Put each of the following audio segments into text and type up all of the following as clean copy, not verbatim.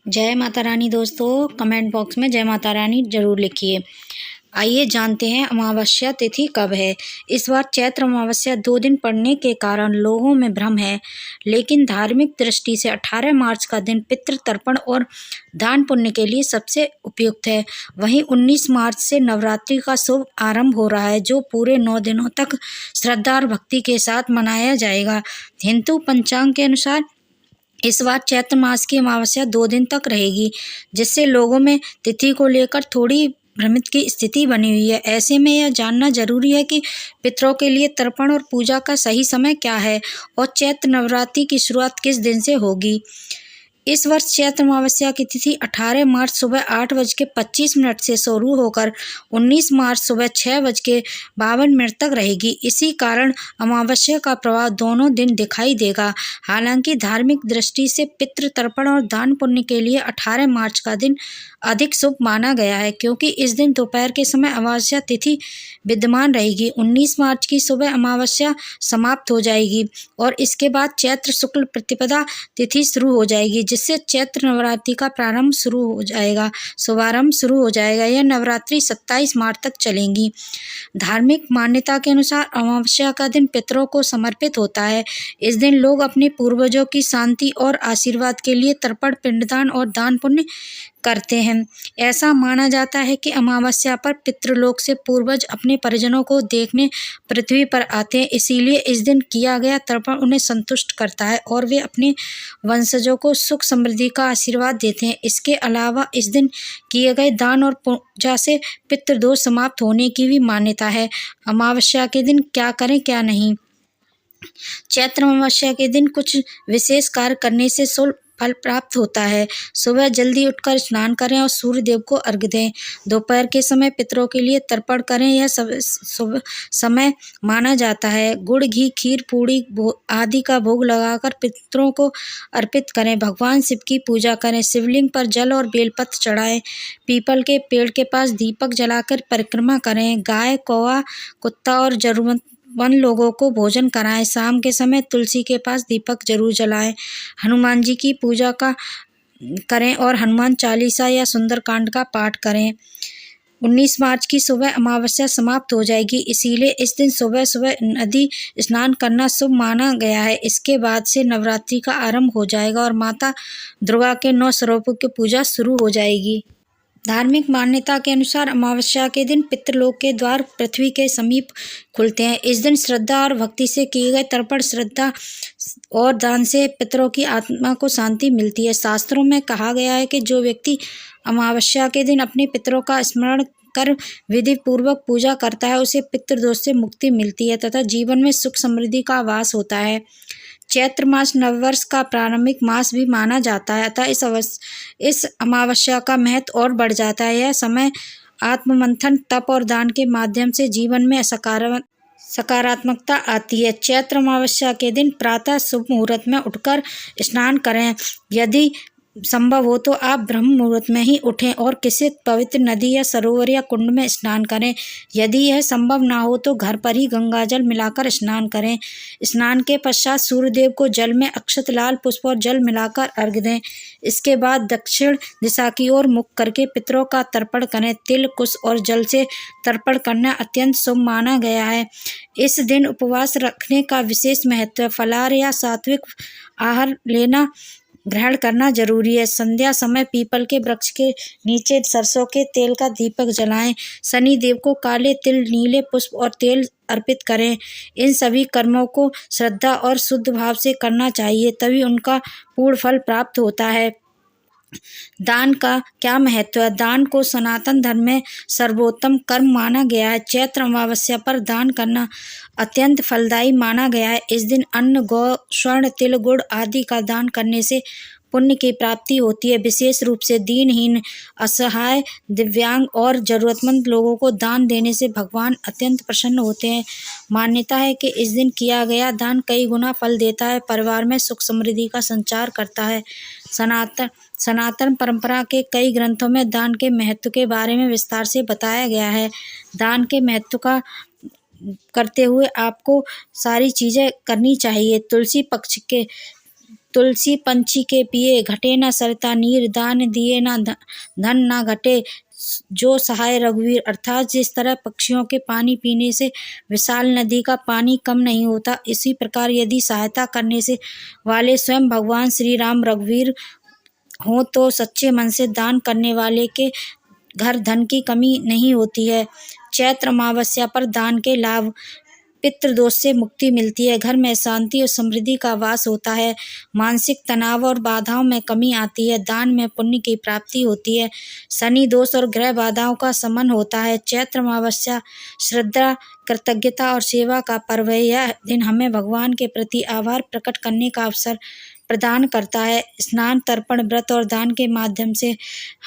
जय माता रानी। दोस्तों comment box में जय माता रानी जरूर लिखिए। आइए जानते हैं अमावस्या तिथि कब है। इस बार चैत्र अमावस्या 2 दिन पड़ने के कारण लोगों में भ्रम है, लेकिन धार्मिक दृष्टि से 18 मार्च का दिन पितृ तर्पण और दान पुण्य के लिए सबसे उपयुक्त है। वहीं 19 मार्च से नवरात्रि का शुभ आरंभ हो रहा है, जो पूरे 9 दिनों तक श्रद्धा और भक्ति के साथ मनाया जाएगा। हिंदू पंचांग के अनुसार इस बार चैत्र मास की अमावस्या 2 दिन तक रहेगी, जिससे लोगों में तिथि को लेकर थोड़ी भ्रमित की स्थिति बनी हुई है। ऐसे में यह जानना जरूरी है कि पितरों के लिए तर्पण और पूजा का सही समय क्या है और चैत्र नवरात्रि की शुरुआत किस दिन से होगी। इस वर्ष चैत्र अमावस्या की तिथि 18 मार्च सुबह 8:25 से शुरू होकर 19 मार्च सुबह 6:52 तक रहेगी। इसी कारण अमावस्या का प्रभाव दोनों दिन दिखाई देगा। हालांकि धार्मिक दृष्टि से पितृ तर्पण और दान पुण्य के लिए 18 मार्च का दिन अधिक शुभ माना गया है, क्योंकि इस दिन दोपहर के समय अमावस्या तिथि विद्यमान रहेगी। 19 मार्च की सुबह अमावस्या समाप्त हो जाएगी और इसके बाद चैत्र शुक्ल प्रतिपदा तिथि शुरू हो जाएगी, जिससे चैत्र नवरात्रि का शुभारंभ शुरू हो जाएगा। यह नवरात्रि 27 मार्च तक चलेंगी। धार्मिक मान्यता के अनुसार अमावस्या का दिन पितरों को समर्पित होता है। इस दिन लोग अपने पूर्वजों की शांति और आशीर्वाद के लिए तर्पण, पिंडदान और दान पुण्य करते हैं। ऐसा माना जाता है कि अमावस्या पर पितृलोक से पूर्वज अपने परिजनों को देखने पृथ्वी पर आते हैं, इसीलिए इस दिन किया गया तर्पण उन्हें संतुष्ट करता है और वे अपने वंशजों को सुख समृद्धि का आशीर्वाद देते हैं। इसके अलावा इस दिन किए गए दान और पूजा से पितृदोष समाप्त होने की भी मान्यता है। अमावस्या के दिन क्या करें क्या नहीं। चैत्र अमावस्या के दिन कुछ विशेष कार्य करने से शुभ फल प्राप्त होता है। सुबह जल्दी उठकर स्नान करें और सूर्य देव को अर्घ्य दें। दोपहर के समय पितरों के लिए तर्पण करें, यह शुभ समय माना जाता है। गुड़, घी, खीर, पूड़ी आदि का भोग लगाकर पितरों को अर्पित करें। भगवान शिव की पूजा करें। शिवलिंग पर जल और बेलपत्र चढ़ाएं। पीपल के पेड़ के पास दीपक जलाकर परिक्रमा करें। गाय, कौवा, कुत्ता और जरूरतमंद लोगों को भोजन कराएं। शाम के समय तुलसी के पास दीपक जरूर जलाएं। हनुमान जी की पूजा करें और हनुमान चालीसा या सुंदरकांड का पाठ करें। 19 मार्च की सुबह अमावस्या समाप्त हो जाएगी, इसीलिए इस दिन सुबह सुबह नदी स्नान करना शुभ माना गया है। इसके बाद से नवरात्रि का आरंभ हो जाएगा और माता दुर्गा के 9 स्वरूपों की पूजा शुरू हो जाएगी। धार्मिक मान्यता के अनुसार अमावस्या के दिन पितृलोक के द्वार पृथ्वी के समीप खुलते हैं। इस दिन श्रद्धा और भक्ति से किए गए तर्पण, श्रद्धा और दान से पितरों की आत्मा को शांति मिलती है। शास्त्रों में कहा गया है कि जो व्यक्ति अमावस्या के दिन अपने पितरों का स्मरण कर विधि पूर्वक पूजा करता है, उसे पितृदोष से मुक्ति मिलती है तथा जीवन में सुख समृद्धि का वास होता है। चैत्र मास नववर्ष का प्रारंभिक मास भी माना जाता है, अतः इस अमावस्या का महत्व और बढ़ जाता है। यह समय आत्ममंथन, तप और दान के माध्यम से जीवन में सकारात्मकता आती है। चैत्र अमावस्या के दिन प्रातः शुभ मुहूर्त में उठकर स्नान करें। यदि संभव हो तो आप ब्रह्म मुहूर्त में ही उठें और किसी पवित्र नदी या सरोवर या कुंड में स्नान करें। यदि यह संभव ना हो तो घर पर ही गंगाजल मिलाकर स्नान करें। स्नान के पश्चात सूर्यदेव को जल में अक्षत, लाल पुष्प और जल मिलाकर अर्घ्य दें। इसके बाद दक्षिण दिशा की ओर मुख करके पितरों का तर्पण करें। तिल, कुश और जल से तर्पण करना अत्यंत शुभ माना गया है। इस दिन उपवास रखने का विशेष महत्व है। फलाहार या सात्विक आहार ग्रहण करना जरूरी है। संध्या समय पीपल के वृक्ष के नीचे सरसों के तेल का दीपक जलाएं। शनि देव को काले तिल, नीले पुष्प और तेल अर्पित करें। इन सभी कर्मों को श्रद्धा और शुद्ध भाव से करना चाहिए, तभी उनका पूर्ण फल प्राप्त होता है। दान का क्या महत्व है। दान को सनातन धर्म में सर्वोत्तम कर्म माना गया है। चैत्र अमावस्या पर दान करना अत्यंत फलदायी माना गया है। इस दिन अन्न, गौ, स्वर्ण, तिल, गुड़ आदि का दान करने से पुण्य की प्राप्ति होती है। विशेष रूप से दीनहीन, असहाय, दिव्यांग और जरूरतमंद लोगों को दान देने से भगवान अत्यंत प्रसन्न होते हैं। मान्यता है कि इस दिन किया गया दान कई गुना फल देता है, परिवार में सुख समृद्धि का संचार करता है। सनातन परंपरा के कई ग्रंथों में दान के महत्व के बारे में विस्तार से बताया गया है। दान के महत्व का करते हुए आपको सारी चीज़ें करनी चाहिए। तुलसी पक्ष के तुलसी पंछी के पिए, घटे न सरिता नीर, दान दिए न धन न घटे जो सहाय रघुवीर। अर्थात जिस तरह पक्षियों के पानी पीने से विशाल नदी का पानी कम नहीं होता, इसी प्रकार यदि सहायता करने से वाले स्वयं भगवान श्री राम रघुवीर हों तो सच्चे मन से दान करने वाले के घर धन की कमी नहीं होती है। चैत्र अमावस्या पर दान के लाभ। पितृदोष से मुक्ति मिलती है, घर में शांति और समृद्धि का वास होता है, मानसिक तनाव और बाधाओं में कमी आती है, दान में पुण्य की प्राप्ति होती है, शनि दोष और ग्रह बाधाओं का शमन होता है। चैत्र अमावस्या श्रद्धा, कृतज्ञता और सेवा का पर्व है। यह दिन हमें भगवान के प्रति आभार प्रकट करने का अवसर प्रदान करता है। स्नान, तर्पण, व्रत और दान के माध्यम से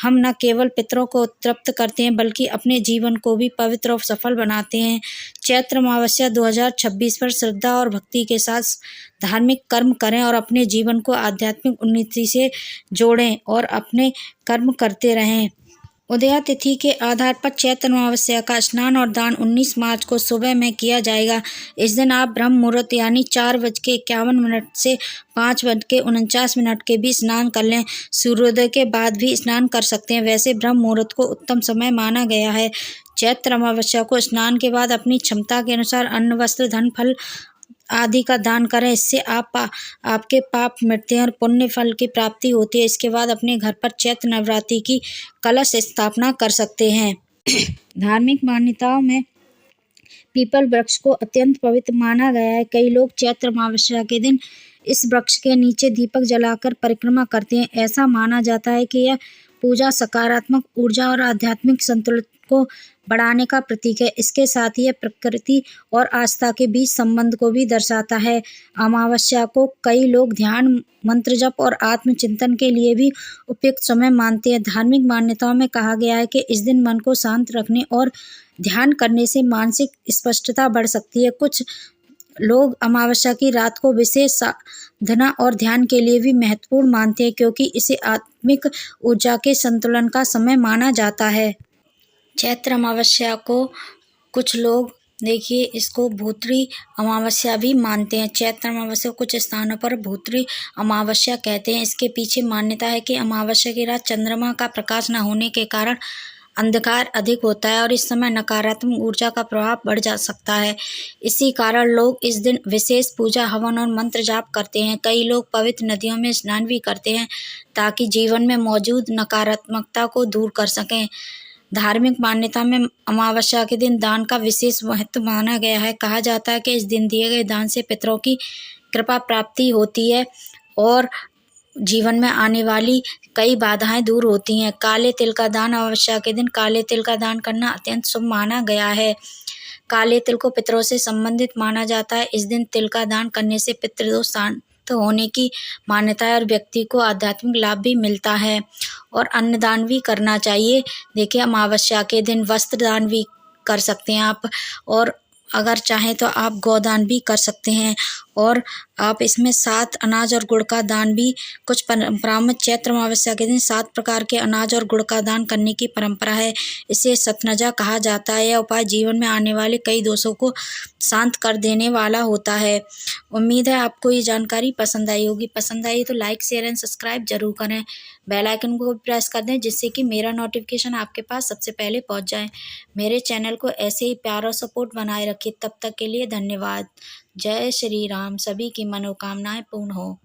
हम न केवल पितरों को तृप्त करते हैं बल्कि अपने जीवन को भी पवित्र और सफल बनाते हैं। चैत्र अमावस्या 2026 पर श्रद्धा और भक्ति के साथ धार्मिक कर्म करें और अपने जीवन को आध्यात्मिक उन्नति से जोड़ें और अपने कर्म करते रहें। उदया तिथि के आधार पर चैत्र अमावस्या का स्नान और दान 19 मार्च को सुबह में किया जाएगा। इस दिन आप ब्रह्म मुहूर्त यानी 4:51 से 5:49 के बीच स्नान कर लें। सूर्योदय के बाद भी स्नान कर सकते हैं, वैसे ब्रह्म मुहूर्त को उत्तम समय माना गया है। चैत्र अमावस्या को स्नान के बाद अपनी क्षमता के अनुसार अन्न, वस्त्र, धन, फल आदि का दान करें। इससे आपके पाप मिटते हैं और पुण्य फल की प्राप्ति होती है। इसके बाद अपने घर पर चैत्र नवरात्रि की कलश स्थापना कर सकते हैं। धार्मिक मान्यताओं में पीपल वृक्ष को अत्यंत पवित्र माना गया है। कई लोग चैत्र अमावस्या के दिन इस वृक्ष के नीचे दीपक जलाकर परिक्रमा करते हैं। ऐसा माना जाता है कि यह पूजा सकारात्मक ऊर्जा और आध्यात्मिक संतुलन को बढ़ाने का प्रतीक है। इसके साथ ही यह प्रकृति और आस्था के बीच संबंध को भी दर्शाता है। अमावस्या को कई लोग ध्यान, मंत्र जप और आत्मचिंतन के लिए भी उपयुक्त समय मानते हैं। धार्मिक मान्यताओं में कहा गया है कि इस दिन मन को शांत रखने और ध्यान करने से मानसिक स्पष्टता बढ़ सकती है। कुछ लोग अमावस्या की रात को विशेष साधना और ध्यान के लिए भी महत्वपूर्ण मानते हैं, क्योंकि इसे आत्मिक ऊर्जा के संतुलन का समय माना जाता है। चैत्र अमावस्या को कुछ लोग इसको भूतरी अमावस्या भी मानते हैं। चैत्र अमावस्या को कुछ स्थानों पर भूतरी अमावस्या कहते हैं। इसके पीछे मान्यता है कि अमावस्या की रात चंद्रमा का प्रकाश न होने के कारण अंधकार अधिक होता है और इस समय नकारात्मक ऊर्जा का प्रभाव बढ़ जा सकता है। इसी कारण लोग इस दिन विशेष पूजा, हवन और मंत्र जाप करते हैं। कई लोग पवित्र नदियों में स्नान भी करते हैं ताकि जीवन में मौजूद नकारात्मकता को दूर कर सकें। धार्मिक मान्यता में अमावस्या के दिन दान का विशेष महत्व माना गया है। कहा जाता है कि इस दिन दिए गए दान से पितरों की कृपा प्राप्ति होती है और जीवन में आने वाली कई बाधाएं दूर होती हैं। काले तिल का दान। अमावस्या के दिन काले तिल का दान करना अत्यंत शुभ माना गया है। काले तिल को पितरों से संबंधित माना जाता है। इस दिन तिल का दान करने से पितृदोष शांत होने की मान्यता है और व्यक्ति को आध्यात्मिक लाभ भी मिलता है। और अन्नदान भी करना चाहिए। देखिए, अमावस्या के दिन वस्त्र दान भी कर सकते हैं आप, और अगर चाहें तो आप गोदान भी कर सकते हैं। और आप इसमें 7 अनाज और गुड़ का दान भी, कुछ परंपराओं में चैत्र अमावस्या के दिन 7 प्रकार के अनाज और गुड़ का दान करने की परंपरा है। इसे सतनजा कहा जाता है। यह उपाय जीवन में आने वाले कई दोषों को शांत कर देने वाला होता है। उम्मीद है आपको ये जानकारी पसंद आई होगी। पसंद आई तो लाइक, शेयर एंड सब्सक्राइब जरूर करें। बेल आइकन को प्रेस कर दें जिससे कि मेरा नोटिफिकेशन आपके पास सबसे पहले पहुंच जाए। मेरे चैनल को ऐसे ही प्यार और सपोर्ट बनाए रखिए। तब तक के लिए धन्यवाद। जय श्री राम। सभी की मनोकामनाएं पूर्ण हो।